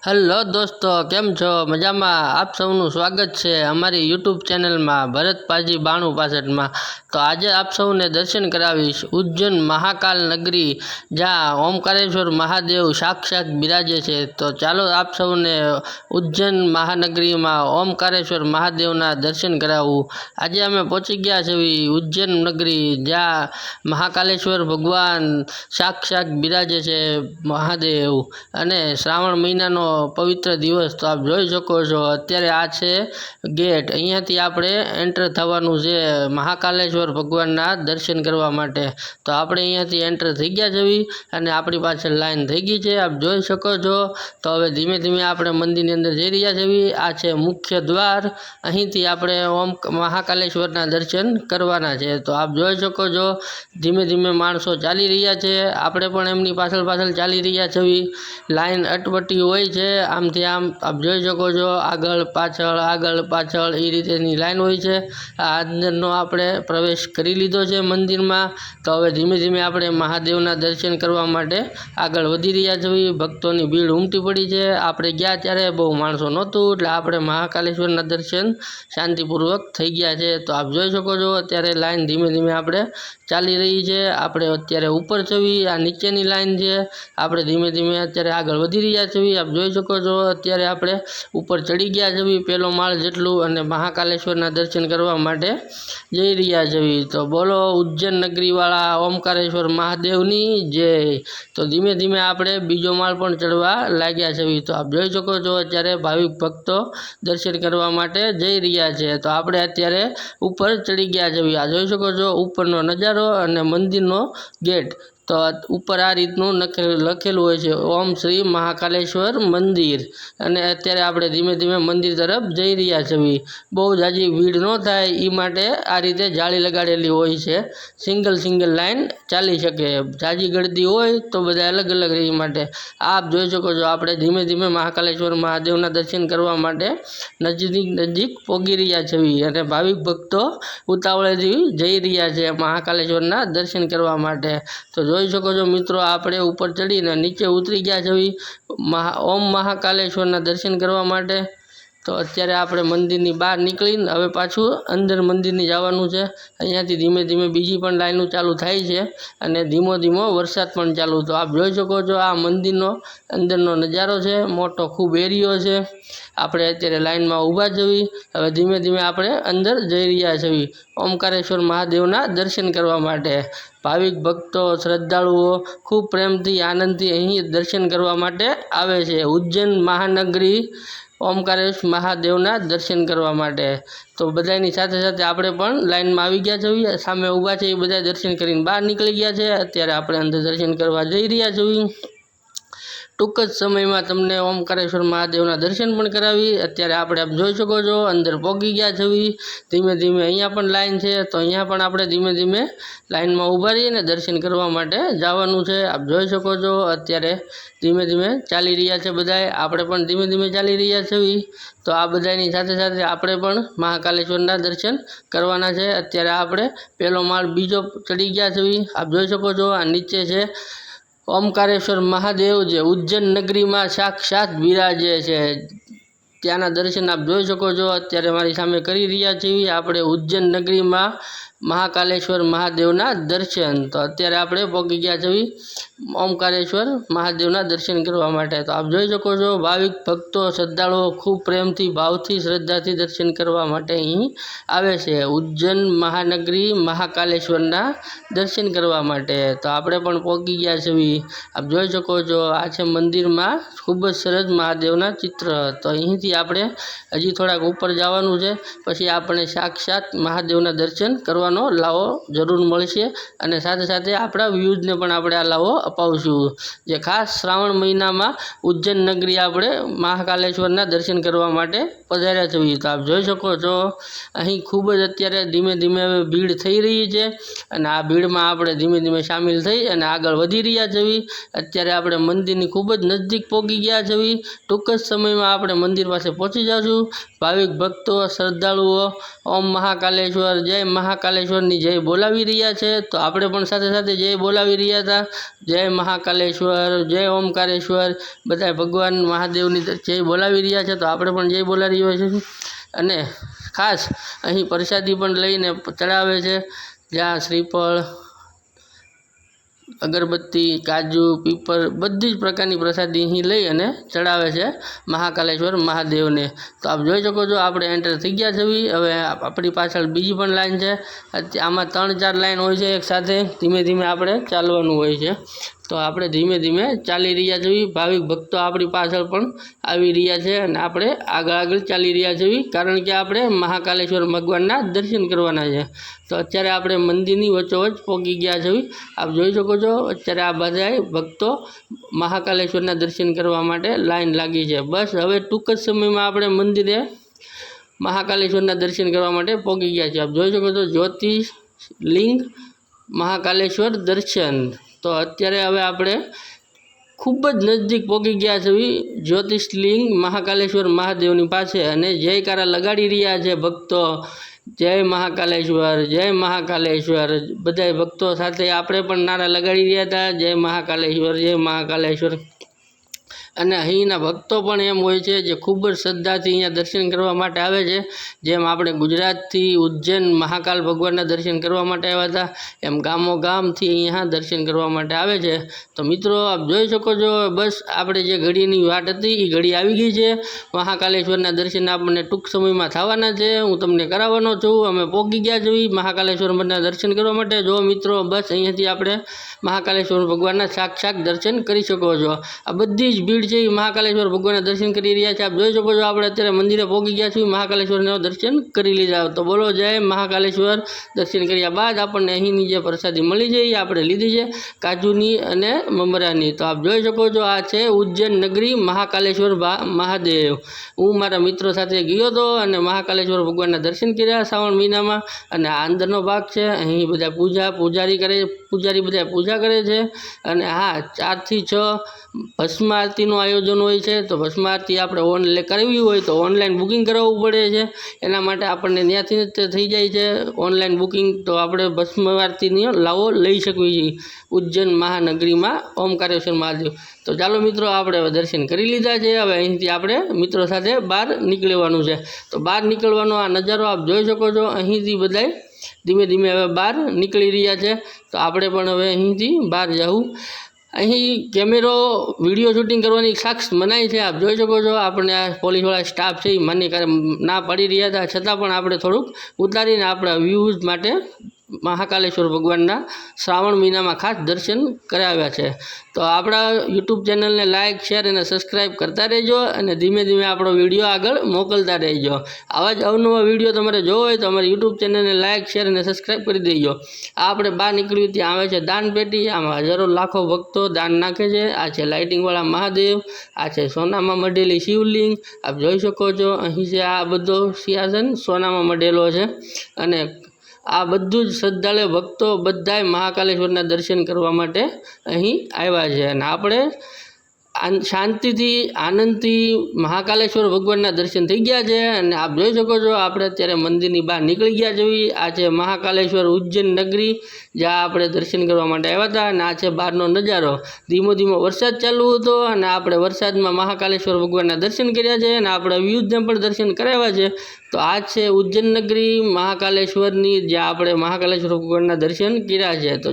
Hello दोस्तों, केम छो? मजामा? आप सबनु स्वागत है अमारी यूट्यूब चैनल में भरत पाजी 9262 में। तो आज आप सबने दर्शन करावीश उज्जैन महाकाल नगरी, जहाँ ओमकारेश्वर महादेव साक्षात बिराजे छे। तो चालो आप सबने उज्जैन महानगरी में ओमकारेश्वर महादेवना दर्शन करावू। आज अमे पहुंची गया छे उज्जैन नगरी, जहाँ महाकालेश्वर भगवान साक्षात बिराजे छे महादेव, अने श्रावण महीना पवित्र दिवस। तो आप જોઈ શકો છો અત્યારે આ છે गेट। અહીંયાથી આપણે એન્ટર થવાનું છે મહાકાલેશ્વર ભગવાનના દર્શન કરવા માટે। તો આપણે અહીંયાથી એન્ટર થઈ ગયા જવી અને આપણી પાસે લાઈન થઈ ગઈ છે, આપ જોઈ શકો છો। તો હવે ધીમે ધીમે આપણે મંદિરની અંદર જઈ રહ્યા જવી। આ છે મુખ્ય દ્વાર, અહીંથી આપણે ઓમ મહાકાલેશ્વરના દર્શન કરવાના છે। તો આપ જોઈ શકો છો ધીમે ધીમે માણસો ચાલી રહ્યા છે, આપણે પણ એમની પાછળ પાછળ ચાલી રહ્યા છીએ। લાઈન અટપટી હોય છે, આમથી આમ આપ જોઈ શકો છો, આગળ પાછળ એ રીતેની લાઈન હોય છે। આ અંદરનો આપણે પ્રવેશ કરી લીધો છે મંદિરમાં। તો હવે ધીમે ધીમે આપણે મહાદેવના દર્શન કરવા માટે આગળ વધી રહ્યા છીએ। ભક્તોની ભીડ ઉમટી પડી છે, આપણે ગયા ત્યારે બહુ માણસો નહોતું, એટલે આપણે મહાકાલેશ્વરના દર્શન શાંતિપૂર્વક થઈ ગયા છે। તો આપ જોઈ શકો છો અત્યારે લાઈન ધીમે ધીમે આપણે ચાલી રહી છે। આપણે અત્યારે ઉપર છીએ, આ નીચેની લાઈન છે, આપણે ધીમે ધીમે અત્યારે આગળ વધી રહ્યા છીએ। આપ જોઈ શકો છો અત્યારે આપણે ઉપર ચડી ગયા છીએ પહેલો માળ જેટલું, અને મહાકાલેશ્વરના દર્શન કરવા માટે જઈ રહ્યા છીએ। તો બોલો ઉજ્જૈન નગરીવાળા ઓમકારેશ્વર મહાદેવની જય। તો ધીમે ધીમે આપણે બીજો માળ પણ ચડવા લાગ્યા છીએ। તો આપ જોઈ શકો છો અત્યારે ભાવિક ભક્તો દર્શન કરવા માટે જઈ રહ્યા છે। તો આપણે અત્યારે ઉપર ચડી ગયા છીએ, આ જોઈ શકો છો ઉપરનો નજારો અને મંદિરનો गेट। तो ऊपर आ रीतनु लखेलू होय छे ओम श्री महाकालेश्वर मंदिर, अने अत्यारे आपणे धीमे धीमे मंदिर तरफ जई रह्या छीए। बहु जाजी भीड़ न थाय ई माटे आ रीते जाळी लगाडेली होय छे, सिंगल लाइन चाली शके। जाजी गर्दी होय तो बधा अलग अलग रही माटे। आप जोई शको छो आपणे धीमे धीमे महाकालेश्वर महादेवना दर्शन करवा माटे नजीक पोगी रह्या छीए, अने भाविक भक्तो उतावळेथी जई रह्या छे महाकालेश्वरना दर्शन करवा माटे। तो જોઈ શકો છો મિત્રો, આપણે ઉપર ચડીને નીચે ઉતરી ગયા છીએ ઓમ મહાકાલેશ્વરના દર્શન કરવા માટે। તો અત્યારે આપણે મંદિરની બહાર નીકળીને હવે પાછું અંદર મંદિરની જવાનું છે। અહીંયાથી ધીમે ધીમે બીજી પણ લાઈનો ચાલુ થાય છે, અને ધીમો ધીમો વરસાદ પણ ચાલુ। તો આપ જોઈ શકો છો આ મંદિરનો અંદરનો નજારો છે, મોટો ખૂબ એરિયો છે। આપણે અત્યારે લાઈનમાં ઊભા છીએ, હવે ધીમે ધીમે આપણે અંદર જઈ રહ્યા છીએ ઓમકારેશ્વર મહાદેવના દર્શન કરવા માટે। भाविक भक्तों श्रद्धालुओं खूब प्रेम थी आनंद थी अहीं दर्शन करवा माटे आवे छे उज्जैन महानगरी ओमकारेश्वर महादेवना दर्शन करवा माटे। तो बधानी साथे साथे आपणे पण लाइन में आवी गया छीए, सामे ऊभा छे ए बधा दर्शन करीने बहार निकली गया छे। अत्यारे आपणे अंदर दर्शन करवा जई रह्या छीए। टूंक ज समय में तमने ओमकारेश्वर महादेवना दर्शन पण करावी। अत्यारे आपणे आप जोई शको छो अंदर पोगी गया छीए। धीमे धीमे अहींया पण लाइन छे, तो अहींया पण आपणे धीमे धीमे लाइन में ऊभा रहीने दर्शन करवा माटे जवानुं छे। आप जोई शको छो अत्यारे धीमे धीमे चाली रह्या छे बधाए, आपणे पण धीमे धीमे चाली रह्या छीए। तो आ बधानी साथे साथे आपणे पण महाकालेश्वरना दर्शन करवाना छे। अत्यारे आपणे पहेलो माळ बीजो चढ़ी गया छीए। आप जोई शको छो आ नीचे छे ओमकारेश्वर महादेव जे उज्जैन नगरी में साक्षात बिराजे छे, त्याना दर्शन आप जोई शको छो अत्यारे मारी सामे करी रह्या छीए आपणे उज्जैन नगरी में महाकालेश्वर महादेवना दर्शन। तो अत्यारे आपणे पहोंची गया छीए ओमकारेश्वर महादेवना दर्शन करवा माटे। तो आप जोई शको छो भाविक भक्तों श्रद्धालुओ खूब प्रेमथी भावथी श्रद्धाथी दर्शन करवा माटे अहीं आवे छे उज्जैन महानगरी महाकालेश्वरना दर्शन करवा माटे। तो आपणे पण पहोंची गया छीए। आप जोई शको छो आ छे मंदिर में खूब ज सरस महादेवना चित्र। तो અહીંથી આપણે હજી થોડાક ઉપર જવાનું છે, પછી આપણે સાક્ષાત મહાદેવના દર્શન કરવાનો લાવો જરૂર મળશે, અને સાથે સાથે આપણા વ્યૂઝને પણ આપણે આ લાવો અપાવશું, જે ખાસ શ્રાવણ મહિનામાં ઉજ્જૈન નગરી આપણે મહાકાલેશ્વરના દર્શન કરવા માટે પધાર્યા છીએ। તો આપ જોઈ શકો છો અહીં ખૂબ જ અત્યારે ધીમે ધીમે હવે ભીડ થઈ રહી છે, અને આ ભીડમાં આપણે ધીમે ધીમે સામેલ થઈ અને આગળ વધી રહ્યા છીએ। અત્યારે આપણે મંદિરની ખૂબ જ નજીક પહોંચી ગયા છીએ। ટૂંક જ સમયમાં આપણે મંદિર પાસે પહોંચી જશું। ભાવિક ભક્તો શ્રદ્ધાળુઓ ઓમ મહાકાલેશ્વર જય મહાકાલેશ્વર મહાકાલેશ્વરની જય બોલાવી રહ્યા છે, તો આપણે પણ સાથે સાથે જય બોલાવી રહ્યા હતા। જય મહાકાલેશ્વર, જય ઓમકારેશ્વર, બધા ભગવાન મહાદેવની જય બોલાવી રહ્યા છે, તો આપણે પણ જય બોલાવી રહ્યા છીએ। અને ખાસ અહીં પ્રસાદી પણ લઈને ચડાવે છે, જ્યાં શ્રીફળ, અગરબત્તી, કાજુ, પીપર બધી જ પ્રકારની પ્રસાદી અહીં લઈ અને ચડાવે છે મહાકાલેશ્વર મહાદેવને। તો આપ જોઈ શકો છો આપણે એન્ટર થઈ ગયા છે। હવે આપણી પાછળ બીજી પણ લાઈન છે। આમાં 3-4 લાઈન હોય છે એક સાથે। ધીમે ધીમે આપણે ચાલવાનું હોય છે, તો આપણે ધીમે ધીમે ચાલી રહ્યા છીએ। ભાવિક ભક્તો આપણી પાછળ પણ આવી રહ્યા છે અને આપણે આગળ ચાલી રહ્યા છીએ, કારણ કે આપણે મહાકાલેશ્વર ભગવાનના દર્શન કરવાના છે। તો અત્યારે આપણે મંદિરની વચ્ચોવચ્ચ પહોંચી ગયા છીએ। આપ જોઈ શકો છો અત્યારે આ બધા ભક્તો મહાકાલેશ્વરના દર્શન કરવા માટે લાઈન લાગી છે। બસ હવે ટૂંક જ સમયમાં આપણે મંદિરે મહાકાલેશ્વરના દર્શન કરવા માટે પહોંચી ગયા છીએ। આપ જોઈ શકો છો જ્યોતિર્લિંગ મહાકાલેશ્વર દર્શન। તો અત્યારે હવે આપણે ખૂબ જ નજીક પહોંચી ગયા છીએ જ્યોતિર્લિંગ મહાકાલેશ્વર મહાદેવની પાસે, અને જયકારા લગાડી રહ્યા છે ભક્તો। જય મહાકાલેશ્વર, જય મહાકાલેશ્વર। બધા ભક્તો સાથે આપણે પણ નારા લગાડી રહ્યા હતા, જય મહાકાલેશ્વર, જય મહાકાલેશ્વર। અને અહીંના ભક્તો પણ એમ હોય છે જે ખૂબ જ શ્રદ્ધાથી અહીંયા દર્શન કરવા માટે આવે છે। જેમ આપણે ગુજરાતથી ઉજ્જૈન મહાકાલ ભગવાનના દર્શન કરવા માટે આવ્યા હતા, એમ ગામો ગામથી અહીંયા દર્શન કરવા માટે આવે છે। તો મિત્રો આપ જોઈ શકો છો, બસ આપણે જે ઘડીની વાટ હતી એ ઘડી આવી ગઈ છે। મહાકાલેશ્વરના દર્શન આપણને ટૂંક સમયમાં થવાના છે, હું તમને કરાવવાનો છું। અમે પહોંચી ગયા છીએ મહાકાલેશ્વરના દર્શન કરવા માટે। જો મિત્રો બસ અહીંયાથી આપણે મહાકાલેશ્વર ભગવાનના સાક્ષાત દર્શન કરી શકો છો। આ બધી જ ભીડ છે એ મહાકાલેશ્વર ભગવાનના દર્શન કરી રહ્યા છે। આપ જોઈ શકો છો આપણે અત્યારે મંદિરે પહોંચી ગયા છીએ, મહાકાલેશ્વરના દર્શન કરી લીધા। તો બોલો જય મહાકાલેશ્વર। દર્શન કર્યા બાદ આપણને અહીંની જે પ્રસાદી મળી છે એ આપણે લીધી છે, કાજુની અને મમરાની। તો આપ જોઈ શકો છો આ છે ઉજ્જૈન નગરી મહાકાલેશ્વર મહાદેવ। હું મારા મિત્રો સાથે ગયો હતો અને મહાકાલેશ્વર ભગવાનના દર્શન કર્યા શ્રાવણ મહિનામાં। અને આ અંદરનો ભાગ છે, અહીં બધા પૂજારી બધા પૂજા કરે છે। અને હા, 4 થી 6 ભસ્મ આરતીનું આયોજન હોય છે। તો ભસ્મ આરતી આપણે ઓનલાઈન કરવી હોય તો ઓનલાઈન બુકિંગ કરાવવું પડે છે, એના માટે આપણને ત્યાંથી જ થઈ જાય છે ઓનલાઈન બુકિંગ। તો આપણે ભસ્મ આરતીનો લાવો લઈ શકીએ છીએ ઉજ્જૈન મહાનગરીમાં ઓમકારેશ્વર મહાદેવ। તો ચાલો મિત્રો આપણે હવે દર્શન કરી લીધા છે, હવે અહીંથી આપણે મિત્રો સાથે બહાર નીકળવાનું છે। તો બહાર નીકળવાનો આ નજારો આપ જોઈ શકો છો। અહીંથી બધાય ધીમે ધીમે હવે બહાર નીકળી રહ્યા છે, તો આપણે પણ હવે અહીંથી બહાર જવું। અહીં કેમેરો વિડીયો શૂટિંગ કરવાની સખ્ત મનાઈ છે। આપ જોઈ શકો છો આપણે આ પોલીસવાળા સ્ટાફ છે એ ના પાડી રહ્યા હતા, છતાં પણ આપણે થોડુંક ઉતારીને આપણા વ્યૂઝ માટે મહાકાલેશ્વર ભગવાનના શ્રાવણ મહિનામાં ખાસ દર્શન કરાવ્યા છે। તો આપણા યુટ્યુબ ચેનલને લાઇક, શેર અને સબસ્ક્રાઈબ કરતા રહેજો, અને ધીમે ધીમે આપણો વિડીયો આગળ મોકલતા રહેજો। આવા જ અવનવા વિડીયો તમારે જોવો હોય તો અમારી યુટ્યુબ ચેનલને લાઇક, શેર અને સબસ્ક્રાઈબ કરી દેજો। આ આપણે બહાર નીકળ્યું ત્યાં આવે છે દાન પેટી, આમાં હજારો લાખો ભક્તો દાન નાખે છે। આ છે લાઇટિંગવાળા મહાદેવ, આ છે સોનામાં મઢેલી શિવલિંગ। આપ જોઈ શકો છો અહીં છે આ બધો સિંહાસન સોનામાં મઢેલો છે, અને આ બધું જ શ્રદ્ધાળુ ભક્તો બધાય મહાકાલેશ્વરના દર્શન કરવા માટે અહીં આવ્યા છે। અને આપણે શાંતિથી આનંદથી મહાકાલેશ્વર ભગવાનના દર્શન થઈ ગયા છે। અને આપ જોઈ શકો છો આપણે અત્યારે મંદિરની બહાર નીકળી ગયા છીએ। આ છે મહાકાલેશ્વર ઉજ્જૈન નગરી, જ્યાં આપણે દર્શન કરવા માટે આવ્યા હતા। અને આ છે બહારનો નજારો। ધીમો ધીમો વરસાદ ચાલુ હતો અને આપણે વરસાદમાં મહાકાલેશ્વર ભગવાનના દર્શન કર્યા છે, અને આપણે વ્યૂઝને પણ દર્શન કરાવ્યા છે। તો આ છે ઉજ્જૈન નગરી મહાકાલેશ્વરની, જ્યાં આપણે મહાકાલેશ્વર ભગવાનના દર્શન કર્યા છે। તો